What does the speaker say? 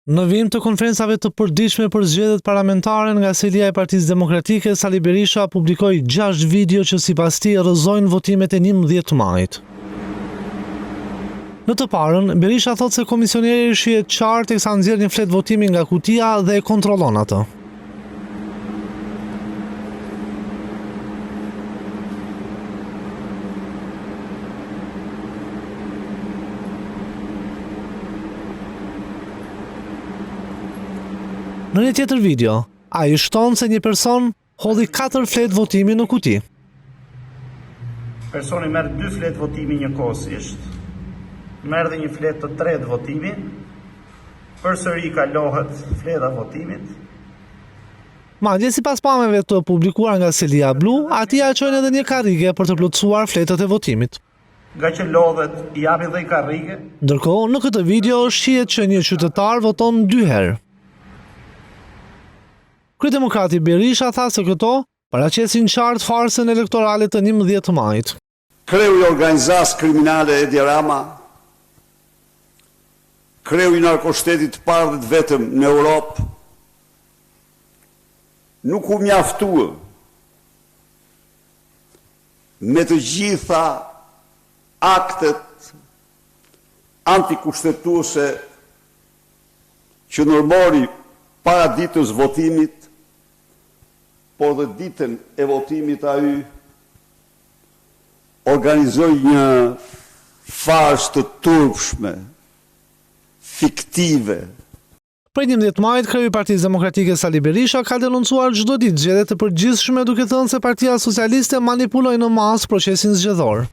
Në vijim të konferencave të përditshme për zgjedhjet parlamentare, nga selia e Partisë Demokratike, Sali Berisha publikoi 6 video që sipas tij rrëzojnë votimet e 11 majit. Në të parën, Berisha thotë se komisioneri shihet qartë teksa nxjerr një flet votimi nga kutia dhe e kontrollon atë. Në një tjetër video, ai shton se një person hodhi 4 flet votimi në kuti. Personi merr 2 flet votimi njëkohësisht. Merr dhe një flet të tretë votimi. Përsëri kalohet fleta votimit. Madje sipas pamjeve të publikuara nga Selia Blu, atij ja çojnë edhe një karrige për të plotësuar fletët e votimit. Nga që lodhet, i japi dhe i karrige. Ndërkohë, në këtë video shihet që një qytetar voton 2 herë. Kryedemokrati Berisha tha se këto paraqesin qartë farsën elektorale të 11 majit. Kreu i organizatës kriminale Edi Rama, kreu i narkoshtetit të parë dhe të vetëm në Europë, nuk u mjaftua me të gjitha aktet antikushtetuese që normori para ditës votimit, por dhe ditën e votimit ai organizoi një farsë të turpshme, fiktive. Prej 11 majit, kreu i Partisë Demokratike Sali Berisha ka denoncuar çdo ditë zgjedhje të përgjithshme, duke thënë se Partia Socialiste manipuloi në masë procesin zgjedhor.